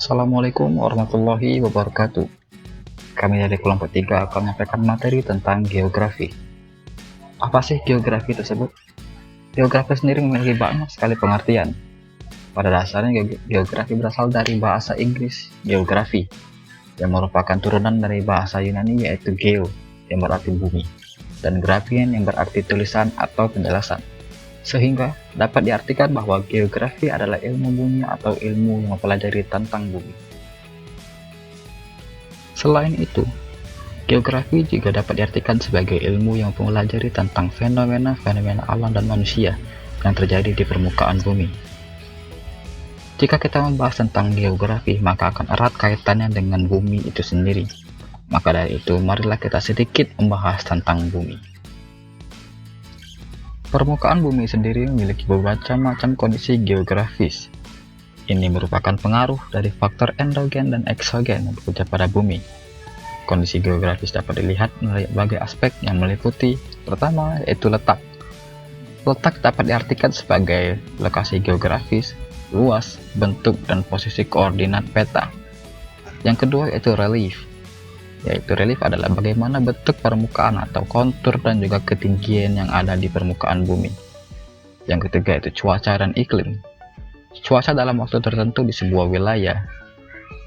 Assalamualaikum warahmatullahi wabarakatuh. Kami dari kelompok 3 akan menyampaikan materi tentang geografi. Apa sih geografi tersebut? Geografi sendiri memiliki banyak sekali pengertian. Pada dasarnya geografi berasal dari bahasa Inggris geografi, yang merupakan turunan dari bahasa Yunani yaitu geo, yang berarti bumi, dan grafien yang berarti tulisan atau penjelasan. Sehingga dapat diartikan bahwa geografi adalah ilmu bumi atau ilmu yang mempelajari tentang bumi. Selain itu, geografi juga dapat diartikan sebagai ilmu yang mempelajari tentang fenomena-fenomena alam dan manusia yang terjadi di permukaan bumi. Jika kita membahas tentang geografi, maka akan erat kaitannya dengan bumi itu sendiri. Maka dari itu, marilah kita sedikit membahas tentang bumi. Permukaan bumi sendiri memiliki beberapa macam kondisi geografis. Ini merupakan pengaruh dari faktor endogen dan eksogen yang bekerja pada bumi. Kondisi geografis dapat dilihat melalui berbagai aspek yang meliputi, pertama yaitu letak. Letak dapat diartikan sebagai lokasi geografis, luas, bentuk, dan posisi koordinat peta. Yang kedua yaitu relief. Relief adalah bagaimana bentuk permukaan atau kontur dan juga ketinggian yang ada di permukaan bumi. Yang ketiga yaitu cuaca dan iklim. Cuaca dalam waktu tertentu di sebuah wilayah.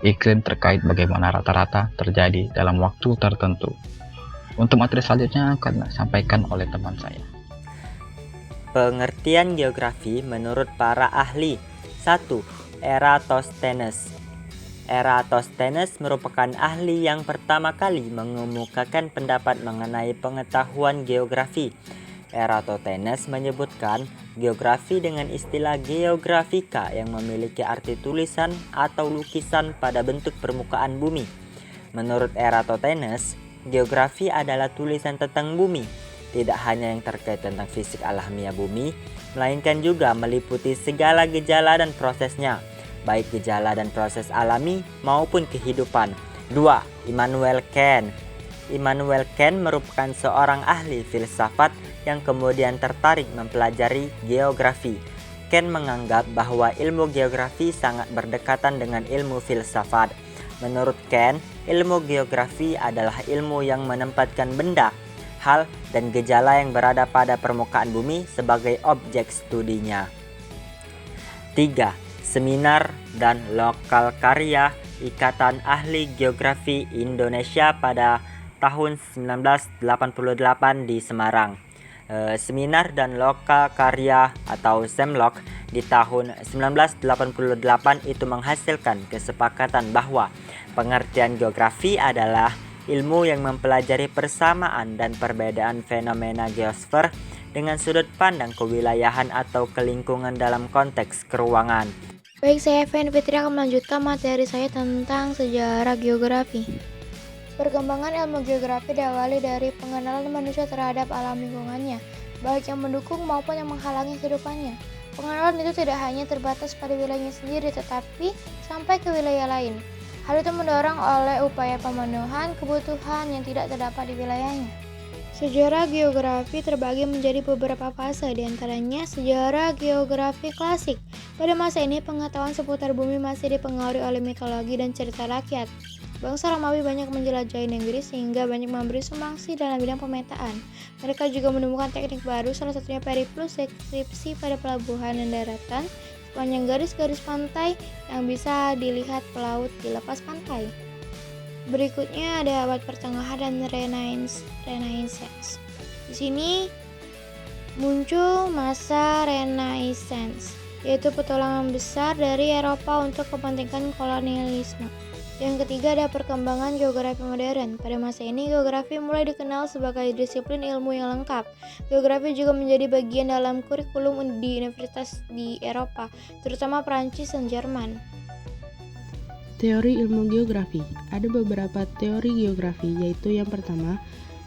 Iklim terkait bagaimana rata-rata terjadi dalam waktu tertentu. Untuk materi selanjutnya akan disampaikan oleh teman saya. Pengertian geografi menurut para ahli. 1. Eratosthenes. Eratosthenes merupakan ahli yang pertama kali mengemukakan pendapat mengenai pengetahuan geografi. Eratosthenes menyebutkan geografi dengan istilah geografika yang memiliki arti tulisan atau lukisan pada bentuk permukaan bumi. Menurut Eratosthenes, geografi adalah tulisan tentang bumi, tidak hanya yang terkait tentang fisik alamiah bumi, melainkan juga meliputi segala gejala dan prosesnya, baik gejala dan proses alami maupun kehidupan. 2. Immanuel Kant. Immanuel Kant merupakan seorang ahli filsafat yang kemudian tertarik mempelajari geografi. Kant menganggap bahwa ilmu geografi sangat berdekatan dengan ilmu filsafat. Menurut Kant, ilmu geografi adalah ilmu yang menempatkan benda, hal, dan gejala yang berada pada permukaan bumi sebagai objek studinya. 3. Seminar dan lokal karya Ikatan Ahli Geografi Indonesia pada tahun 1988 di Semarang. Seminar dan lokal karya atau SEMLOK di tahun 1988 itu menghasilkan kesepakatan bahwa pengertian geografi adalah ilmu yang mempelajari persamaan dan perbedaan fenomena geosfer dengan sudut pandang kewilayahan atau kelingkungan dalam konteks keruangan. Baik, saya Fen Fitri akan melanjutkan materi saya tentang sejarah geografi. Perkembangan ilmu geografi diawali dari pengenalan manusia terhadap alam lingkungannya, baik yang mendukung maupun yang menghalangi kehidupannya. Pengenalan itu tidak hanya terbatas pada wilayahnya sendiri, tetapi sampai ke wilayah lain. Hal itu mendorong oleh upaya pemenuhan kebutuhan yang tidak terdapat di wilayahnya. Sejarah geografi terbagi menjadi beberapa fase, diantaranya sejarah geografi klasik. Pada masa ini, pengetahuan seputar bumi masih dipengaruhi oleh mitologi dan cerita rakyat. Bangsa Romawi banyak menjelajahi negeri sehingga banyak memberi sumbangsi dalam bidang pemetaan. Mereka juga menemukan teknik baru, salah satunya periplus deskripsi pada pelabuhan dan daratan, sepanjang garis-garis pantai yang bisa dilihat pelaut di lepas pantai. Berikutnya ada abad pertengahan dan Renaissance. Di sini muncul masa Renaissance, yaitu petualangan besar dari Eropa untuk kepentingan kolonialisme. Yang ketiga ada perkembangan geografi modern. Pada masa ini geografi mulai dikenal sebagai disiplin ilmu yang lengkap. Geografi juga menjadi bagian dalam kurikulum di universitas di Eropa, terutama Prancis dan Jerman. Teori ilmu geografi. Ada beberapa teori geografi, yaitu yang pertama,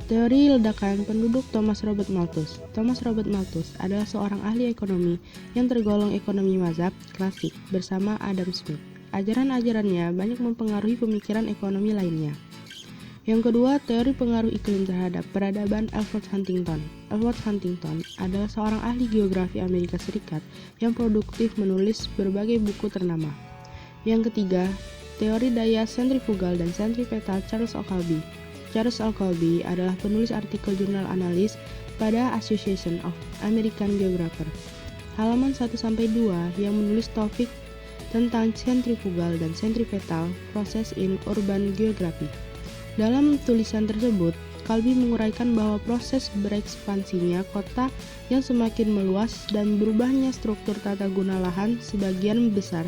teori ledakan penduduk Thomas Robert Malthus. Thomas Robert Malthus adalah seorang ahli ekonomi yang tergolong ekonomi mazhab klasik bersama Adam Smith. Ajaran-ajarannya banyak mempengaruhi pemikiran ekonomi lainnya. Yang kedua, teori pengaruh iklim terhadap peradaban Alfred Huntington. Alfred Huntington adalah seorang ahli geografi Amerika Serikat yang produktif menulis berbagai buku ternama. Yang ketiga, teori daya sentrifugal dan sentripetal Charles Oakley. Charles Oakley adalah penulis artikel jurnal analis pada Association of American Geographer. Halaman 1-2 yang menulis topik tentang sentrifugal dan sentripetal proses in urban geography. Dalam tulisan tersebut, Kalbi menguraikan bahwa proses berekspansinya kota yang semakin meluas dan berubahnya struktur tata guna lahan sebagian besar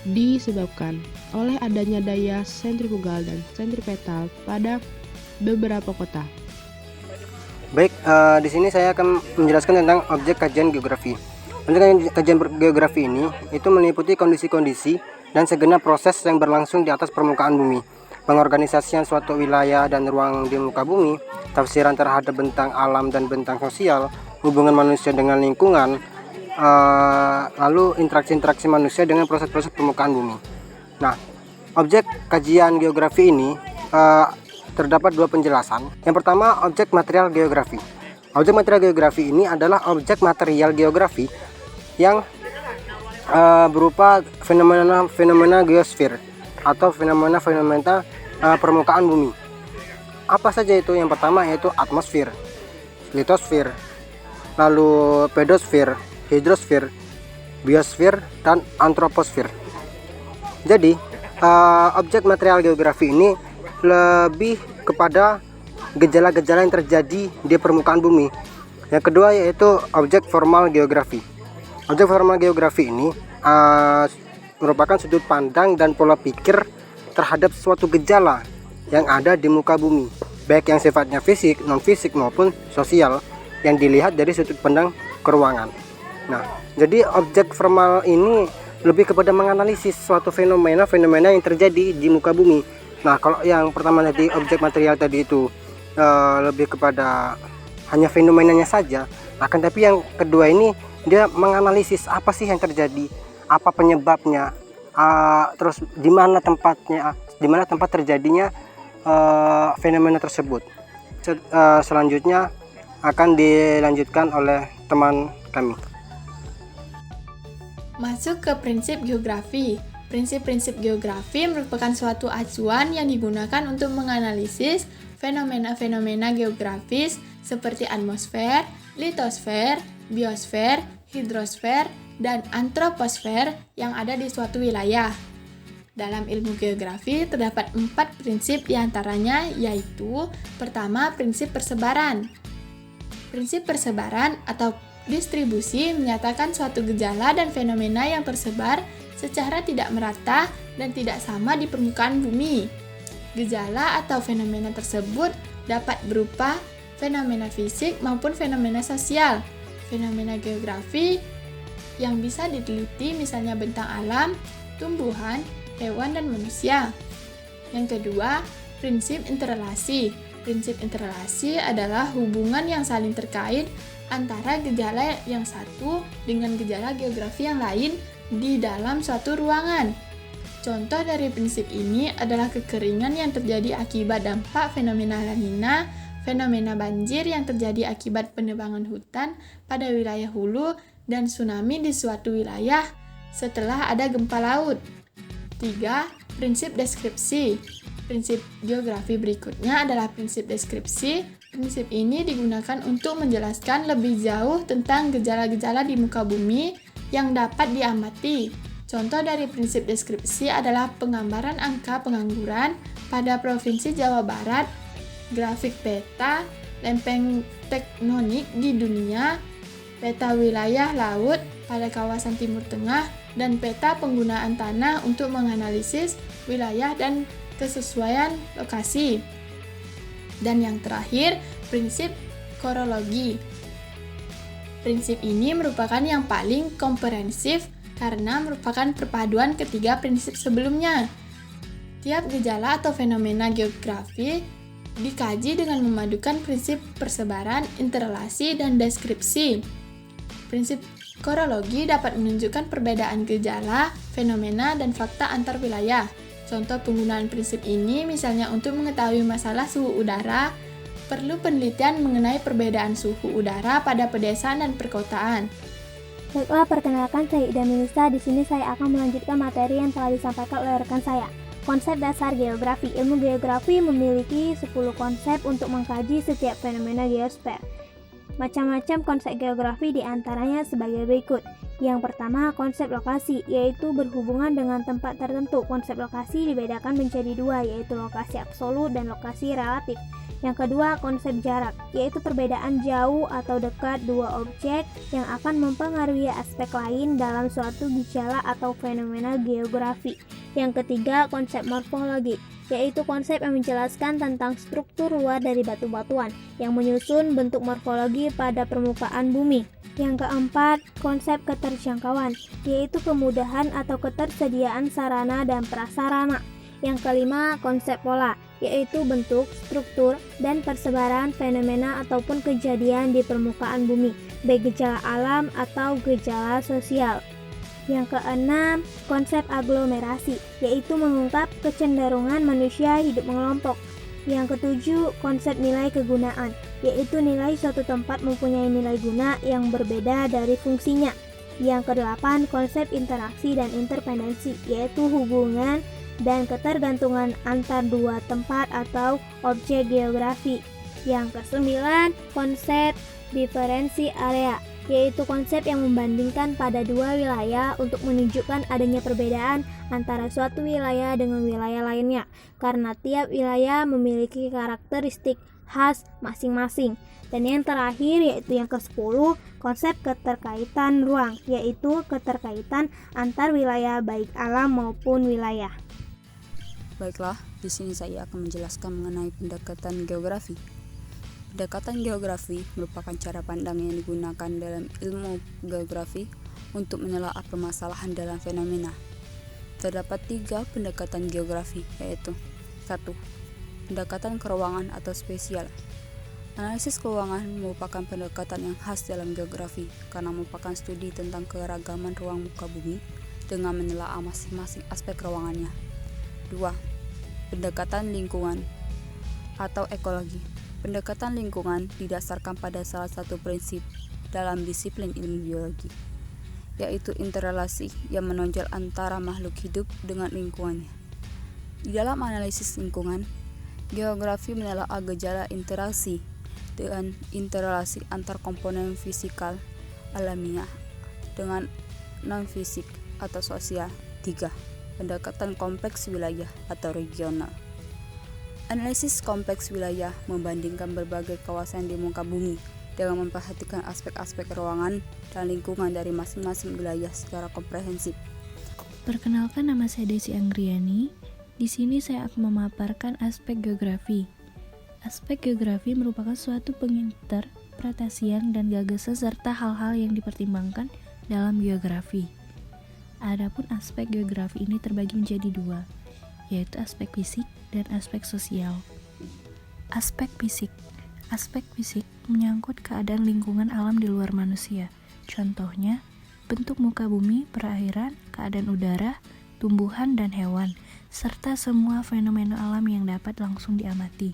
disebabkan oleh adanya daya sentrifugal dan sentripetal pada beberapa kota. Baik, di sini saya akan menjelaskan tentang objek kajian geografi. Objek kajian geografi ini itu meliputi kondisi-kondisi dan segenap proses yang berlangsung di atas permukaan bumi, pengorganisasian suatu wilayah dan ruang di muka bumi, tafsiran terhadap bentang alam dan bentang sosial, hubungan manusia dengan lingkungan, lalu interaksi-interaksi manusia dengan proses-proses permukaan bumi. Nah, objek kajian geografi ini terdapat dua penjelasan. Yang pertama, objek material geografi. Objek material geografi ini adalah objek material geografi yang berupa fenomena geosfer atau fenomena permukaan bumi. Apa saja itu? Yang pertama yaitu atmosfer, litosfer, lalu pedosfer, hidrosfer, biosfer, dan antroposfer. Jadi objek material geografi ini lebih kepada gejala-gejala yang terjadi di permukaan bumi. Yang kedua yaitu objek formal geografi. Objek formal geografi ini merupakan sudut pandang dan pola pikir terhadap suatu gejala yang ada di muka bumi, baik yang sifatnya fisik, non-fisik maupun sosial, yang dilihat dari sudut pandang keruangan. Nah, jadi objek formal ini lebih kepada menganalisis suatu fenomena yang terjadi di muka bumi. Nah, kalau yang pertama tadi objek material tadi itu lebih kepada hanya fenomenanya saja, akan tapi yang kedua ini dia menganalisis apa sih yang terjadi, apa penyebabnya, terus di mana tempat terjadinya fenomena tersebut. Selanjutnya akan dilanjutkan oleh teman kami. Masuk ke prinsip geografi. Prinsip-prinsip geografi merupakan suatu acuan yang digunakan untuk menganalisis fenomena-fenomena geografis seperti atmosfer, litosfer, biosfer, hidrosfer, dan antroposfer yang ada di suatu wilayah. Dalam ilmu geografi terdapat 4 prinsip diantaranya, yaitu pertama, prinsip persebaran. Prinsip persebaran atau distribusi menyatakan suatu gejala dan fenomena yang tersebar secara tidak merata dan tidak sama di permukaan bumi. Gejala atau fenomena tersebut dapat berupa fenomena fisik maupun fenomena sosial. Fenomena geografi yang bisa diteliti misalnya bentang alam, tumbuhan, hewan, dan manusia. Yang kedua, prinsip interrelasi. Prinsip interrelasi adalah hubungan yang saling terkait antara gejala yang satu dengan gejala geografi yang lain di dalam suatu ruangan. Contoh dari prinsip ini adalah kekeringan yang terjadi akibat dampak fenomena La Nina, fenomena banjir yang terjadi akibat penebangan hutan pada wilayah hulu, dan tsunami di suatu wilayah setelah ada gempa laut. 3. Prinsip deskripsi. Prinsip geografi berikutnya adalah prinsip deskripsi. Prinsip ini digunakan untuk menjelaskan lebih jauh tentang gejala-gejala di muka bumi yang dapat diamati. Contoh dari prinsip deskripsi adalah penggambaran angka pengangguran pada Provinsi Jawa Barat, grafik peta lempeng tektonik di dunia, peta wilayah laut pada kawasan Timur Tengah, dan peta penggunaan tanah untuk menganalisis wilayah dan kesesuaian lokasi. Dan yang terakhir, prinsip korologi. Prinsip ini merupakan yang paling komprehensif karena merupakan perpaduan ketiga prinsip sebelumnya. Tiap gejala atau fenomena geografi dikaji dengan memadukan prinsip persebaran, interrelasi, dan deskripsi. Prinsip korologi dapat menunjukkan perbedaan gejala, fenomena, dan fakta antar wilayah. Contoh penggunaan prinsip ini misalnya untuk mengetahui masalah suhu udara, perlu penelitian mengenai perbedaan suhu udara pada pedesaan dan perkotaan. Baiklah, perkenalkan saya Ida Milisa. Di sini saya akan melanjutkan materi yang telah disampaikan oleh rekan saya. Konsep dasar geografi. Ilmu geografi memiliki 10 konsep untuk mengkaji setiap fenomena geosfer. Macam-macam konsep geografi diantaranya sebagai berikut. Yang pertama, konsep lokasi, yaitu berhubungan dengan tempat tertentu. Konsep lokasi dibedakan menjadi dua, yaitu lokasi absolut dan lokasi relatif. Yang kedua, konsep jarak, yaitu perbedaan jauh atau dekat dua objek yang akan mempengaruhi aspek lain dalam suatu gejala atau fenomena geografi. Yang ketiga, konsep morfologi, yaitu konsep yang menjelaskan tentang struktur luar dari batu-batuan yang menyusun bentuk morfologi pada permukaan bumi. Yang keempat, konsep keterjangkauan, yaitu kemudahan atau ketersediaan sarana dan prasarana. Yang kelima, konsep pola, yaitu bentuk, struktur, dan persebaran fenomena ataupun kejadian di permukaan bumi, baik gejala alam atau gejala sosial. Yang keenam, konsep aglomerasi, yaitu mengungkap kecenderungan manusia hidup mengelompok. Yang ketujuh, konsep nilai kegunaan, yaitu nilai suatu tempat mempunyai nilai guna yang berbeda dari fungsinya. Yang kedelapan, konsep interaksi dan interpendensi, yaitu hubungan dan ketergantungan antar dua tempat atau objek geografi. Yang kesembilan, konsep diferensi area, yaitu konsep yang membandingkan pada dua wilayah untuk menunjukkan adanya perbedaan antara suatu wilayah dengan wilayah lainnya, karena tiap wilayah memiliki karakteristik khas masing-masing. Dan yang terakhir yaitu yang ke-10, konsep keterkaitan ruang, yaitu keterkaitan antar wilayah baik alam maupun wilayah. Baiklah, di sini saya akan menjelaskan mengenai pendekatan geografi. Pendekatan geografi merupakan cara pandang yang digunakan dalam ilmu geografi untuk menelaah permasalahan dalam fenomena. Terdapat 3 pendekatan geografi, yaitu 1. Pendekatan keruangan atau spesial. Analisis keuangan merupakan pendekatan yang khas dalam geografi karena merupakan studi tentang keragaman ruang muka bumi dengan menelaah masing-masing aspek ruangannya. 2. Pendekatan lingkungan atau ekologi. Pendekatan lingkungan didasarkan pada salah satu prinsip dalam disiplin ilmu biologi, yaitu interrelasi yang menonjol antara makhluk hidup dengan lingkungannya. Di dalam analisis lingkungan, geografi menelaah gejala interaksi dengan interrelasi antar komponen fisikal alamiah dengan non-fisik atau sosial. 3. Pendekatan kompleks wilayah atau regional. Analisis kompleks wilayah membandingkan berbagai kawasan di muka bumi dengan memperhatikan aspek-aspek ruangan dan lingkungan dari masing-masing wilayah secara komprehensif. Perkenalkan, nama saya Desi Anggriani. Di sini saya akan memaparkan aspek geografi. Aspek geografi merupakan suatu penginterpretasian dan gagasan serta hal-hal yang dipertimbangkan dalam geografi. Adapun aspek geografi ini terbagi menjadi 2, yaitu aspek fisik dan aspek sosial. Aspek fisik. Aspek fisik menyangkut keadaan lingkungan alam di luar manusia. Contohnya, bentuk muka bumi, perairan, keadaan udara, tumbuhan dan hewan, serta semua fenomena alam yang dapat langsung diamati.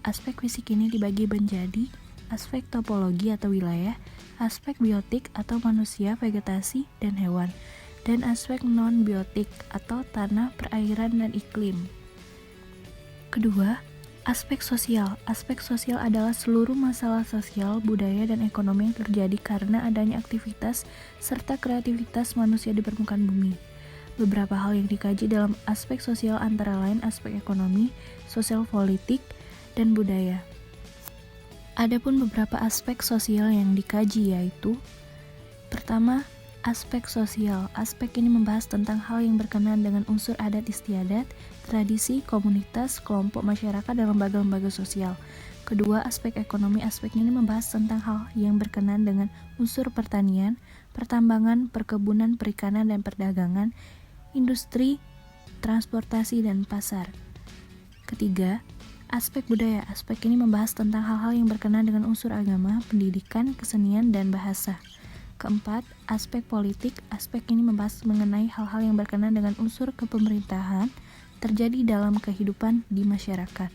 Aspek fisik ini dibagi menjadi aspek topologi atau wilayah, aspek biotik atau manusia, vegetasi, dan hewan, dan aspek non-biotik atau tanah, perairan, dan iklim. Kedua, aspek sosial. Aspek sosial adalah seluruh masalah sosial, budaya, dan ekonomi yang terjadi karena adanya aktivitas serta kreativitas manusia di permukaan bumi. Beberapa hal yang dikaji dalam aspek sosial antara lain aspek ekonomi, sosial politik, dan budaya. Adapun beberapa aspek sosial yang dikaji yaitu: pertama, aspek sosial. Aspek ini membahas tentang hal yang berkenaan dengan unsur adat istiadat, tradisi, komunitas, kelompok masyarakat, dan lembaga-lembaga sosial. Kedua, aspek ekonomi. Aspek ini membahas tentang hal yang berkenaan dengan unsur pertanian, pertambangan, perkebunan, perikanan, dan perdagangan, industri, transportasi, dan pasar. Ketiga, aspek budaya. Aspek ini membahas tentang hal-hal yang berkenaan dengan unsur agama, pendidikan, kesenian, dan bahasa. Keempat, aspek politik. Aspek ini membahas mengenai hal-hal yang berkenaan dengan unsur kepemerintahan terjadi dalam kehidupan di masyarakat.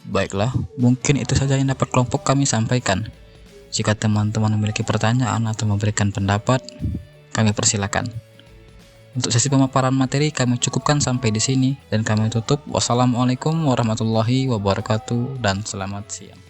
Baiklah, mungkin itu saja yang dapat kelompok kami sampaikan. Jika teman-teman memiliki pertanyaan atau memberikan pendapat, kami persilakan. Untuk sesi pemaparan materi kami cukupkan sampai di sini dan kami tutup. Wassalamualaikum warahmatullahi wabarakatuh dan selamat siang.